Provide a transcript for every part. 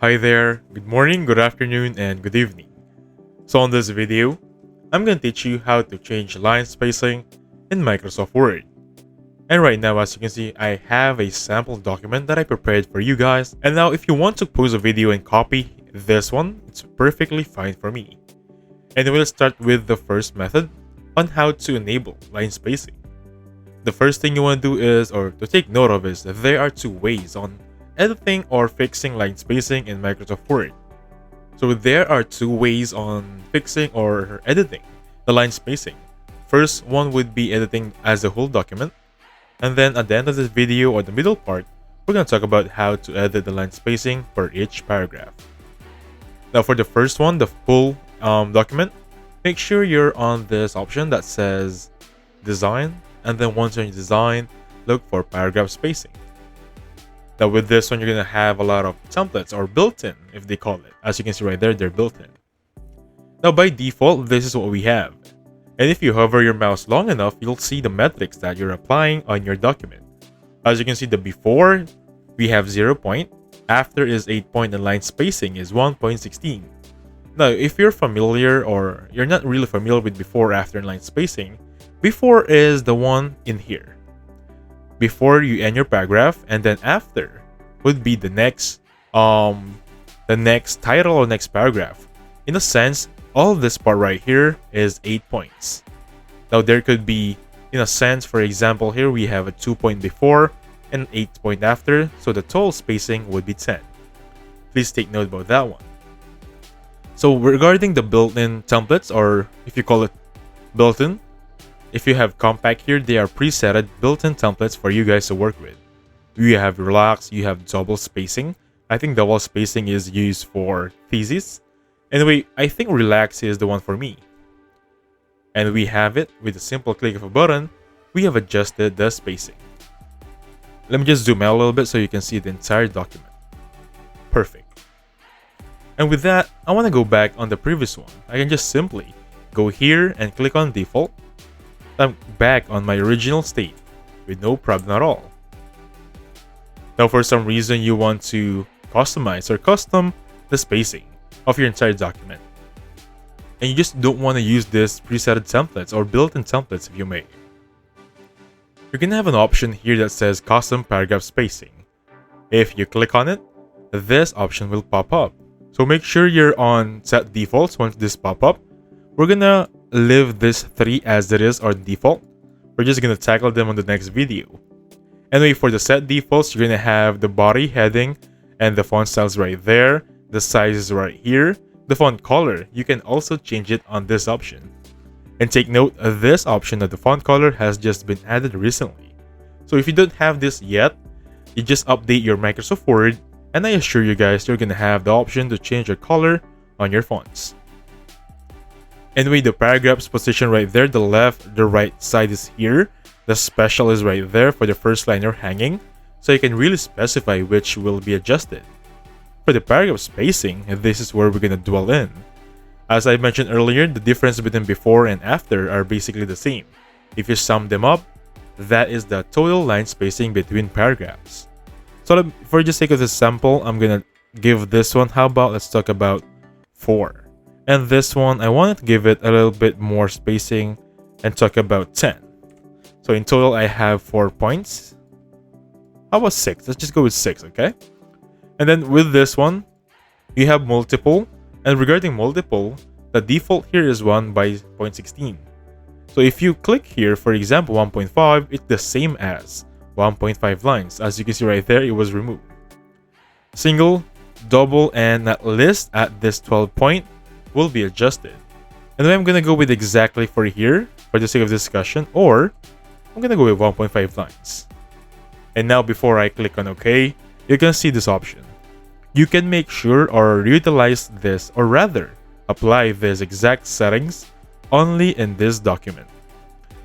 Hi there, good morning, good afternoon, and good evening. So on this video, I'm going to teach you how to change line spacing in Microsoft Word. And right now, as you can see, I have a sample document that I prepared for you guys. And now if you want to pause a video and copy this one, it's perfectly fine for me. And we'll start with the first method on how to enable line spacing. The first thing you want to do is, or to take note of, is that there are two ways on editing or fixing line spacing in Microsoft Word. So there are two ways on fixing or editing the line spacing. First one would be editing as a whole document, and then at the end of this video or the middle part, we're going to talk about how to edit the line spacing for each paragraph. Now for the first one, the full document, make sure you're on this option that says design, and then once you're in design, look for paragraph spacing. Now with this one, you're going to have a lot of templates, or built-in if they call it. As you can see right there, they're built-in. Now by default, this is what we have. And if you hover your mouse long enough, you'll see the metrics that you're applying on your document. As you can see, the before, we have 0 point, after is 8 point, and line spacing is 1.16. Now if you're familiar, or you're not really familiar with before, after, and line spacing, before is the one in here. Before you end your paragraph, and then after would be the next title or next paragraph. In a sense, all this part right here is 8 points. Now there could be, in a sense, for example, here we have a 2 point before and 8 point after, so the total spacing would be 10. Please take note about that one. So regarding the built-in templates, or if you call it built-in, if you have compact here, they are presetted built-in templates for you guys to work with. You have relax, you have double spacing. I think double spacing is used for thesis. Anyway, I think relax is the one for me. And we have it with a simple click of a button. We have adjusted the spacing. Let me just zoom out a little bit so you can see the entire document. Perfect. And with that, I want to go back on the previous one. I can just simply go here and click on default. I'm back on my original state with no problem at all. Now for some reason you want to customize or custom the spacing of your entire document, and you just don't want to use this preset templates or built-in templates, if you may. You're gonna have an option here that says custom paragraph spacing. If you click on it, this option will pop up. So make sure you're on set defaults. Once this pop up, we're gonna leave this 3 as it is, or default. We're just gonna tackle them on the next video. Anyway, for the set defaults, you're gonna have the body, heading, and the font styles right there. The size is right here. The font color, you can also change it on this option. And take note, this option of the font color has just been added recently. So if you don't have this yet, you just update your Microsoft Word, and I assure you guys, you're gonna have the option to change the color on your fonts. Anyway, the paragraph's position right there, the left, the right side is here. The special is right there for the first liner hanging, so you can really specify which will be adjusted. For the paragraph spacing, this is where we're going to dwell in. As I mentioned earlier, the difference between before and after are basically the same. If you sum them up, that is the total line spacing between paragraphs. So for the sake of this sample, I'm going to give this one, how about let's talk about 4. And this one, I wanted to give it a little bit more spacing and talk about 10. So in total, I have 4 points. How about 6? Let's just go with 6, okay? And then with this one, you have multiple. And regarding multiple, the default here is 1 by 0.16. So if you click here, for example, 1.5, it's the same as 1.5 lines. As you can see right there, it was removed. Single, double, and at least at this 12 point, will be adjusted. And then I'm gonna go with exactly for here for the sake of discussion, or I'm gonna go with 1.5 lines. And now before I click on OK, you can see this option. You can make sure or utilize this, or rather apply these exact settings only in this document.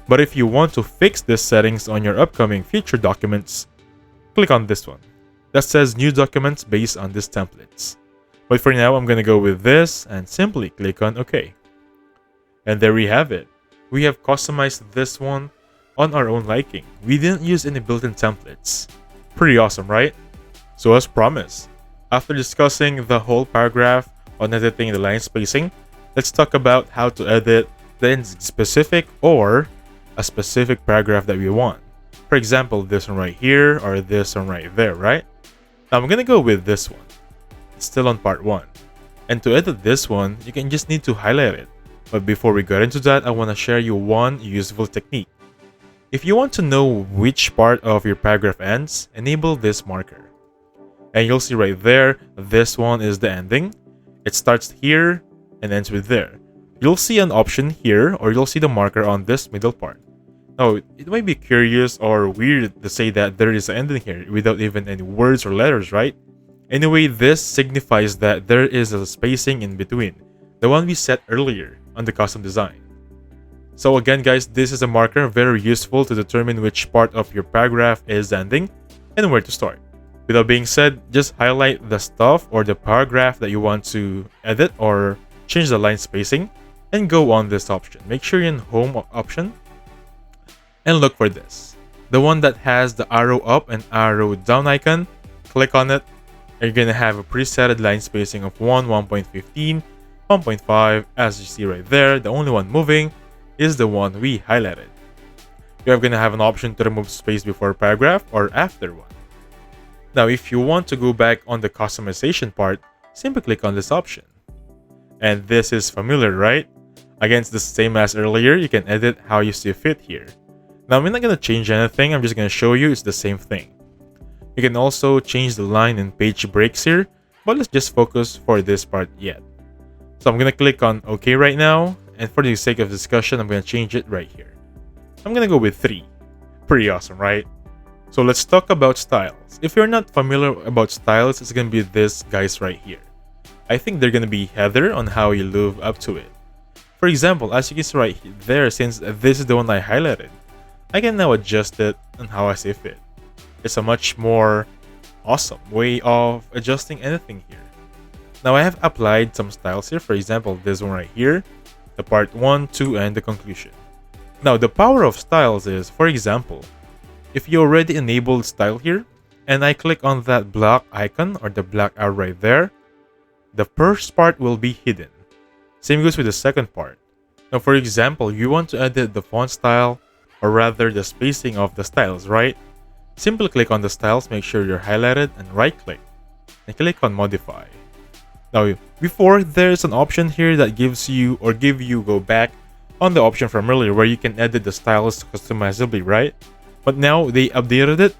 But if you want to fix these settings on your upcoming future documents, click on this one that says new documents based on these templates. But for now, I'm going to go with this and simply click on OK. And there we have it. We have customized this one on our own liking. We didn't use any built-in templates. Pretty awesome, right? So as promised, After discussing the whole paragraph on editing the line spacing, let's talk about how to edit the specific or a specific paragraph that we want. For example, this one right here or this one right there, right? Now I'm gonna go with this one. It's still on part 1. And to edit this one, you can just need to highlight it. But before we get into that, I want to share you one useful technique. If you want to know which part of your paragraph ends, enable this marker. And you'll see right there, this one is the ending. It starts here and ends with there. You'll see an option here, or you'll see the marker on this middle part. Now, it might be curious or weird to say that there is an ending here without even any words or letters, right? Anyway, this signifies that there is a spacing in between, the one we set earlier on the custom design. So again guys, this is a marker very useful to determine which part of your paragraph is ending and where to start. With that being said, just highlight the stuff or the paragraph that you want to edit or change the line spacing and go on this option. Make sure you're in home option and look for this. The one that has the arrow up and arrow down icon, click on it and you're gonna have a preset line spacing of 1.15, 1.5, as you see right there. The only one moving is the one we highlighted. You're going to have an option to remove space before paragraph or after one. Now, if you want to go back on the customization part, simply click on this option. And this is familiar, right? Again, it's the same as earlier. You can edit how you see fit here. Now, I'm not going to change anything. I'm just going to show you it's the same thing. You can also change the line and page breaks here, but let's just focus for this part yet. So I'm going to click on OK right now. And for the sake of discussion, I'm going to change it right here. I'm going to go with 3. Pretty awesome, right? So let's talk about styles. If you're not familiar about styles, it's going to be this guys right here. I think they're going to be header on how you live up to it. For example, as you can see right there, since this is the one I highlighted, I can now adjust it on how I see fit. It's a much more awesome way of adjusting anything here. Now I have applied some styles here. For example, this one right here, the part 1, 2, and the conclusion. Now the power of styles is, for example, if you already enabled style here, and I click on that black icon or the black arrow right there, the first part will be hidden. Same goes with the second part. Now for example, you want to edit the font style, or rather the spacing of the styles, right? Simply click on the styles, make sure you're highlighted, and right click, and click on modify. Now, before, there's an option here that gives you or give you go back on the option from earlier where you can edit the styles customizably, right? But now they updated it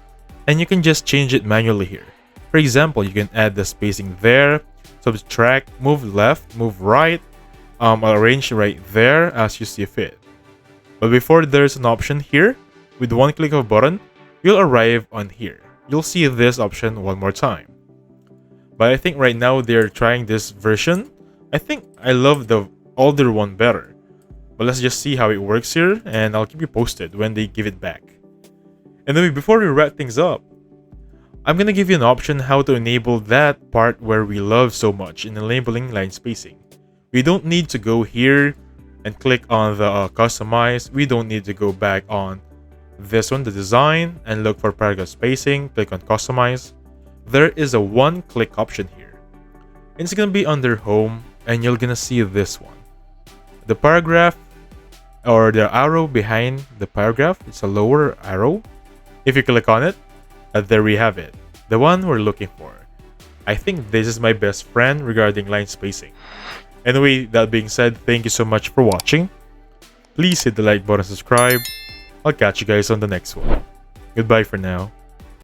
and you can just change it manually here. For example, you can add the spacing there, subtract, move left, move right, arrange right there as you see fit. But before, there's an option here. With one click of a button, you'll arrive on here. You'll see this option one more time. But I think right now they're trying this version. I think I love the older one better. But let's just see how it works here, and I'll keep you posted when they give it back. And then before we wrap things up, I'm gonna give you an option how to enable that part where we love so much in enabling line spacing. We don't need to go here and click on the customize. We don't need to go back on this one, the design, and look for paragraph spacing. Click on customize. There is a one-click option here. It's gonna be under home, and you're gonna see this one. The paragraph or the arrow behind the paragraph, it's a lower arrow. If you click on it, there we have it, the one we're looking for. I think this is my best friend regarding line spacing. Anyway, that being said, thank you so much for watching. Please hit the like button, subscribe. I'll catch you guys on the next one. Goodbye for now.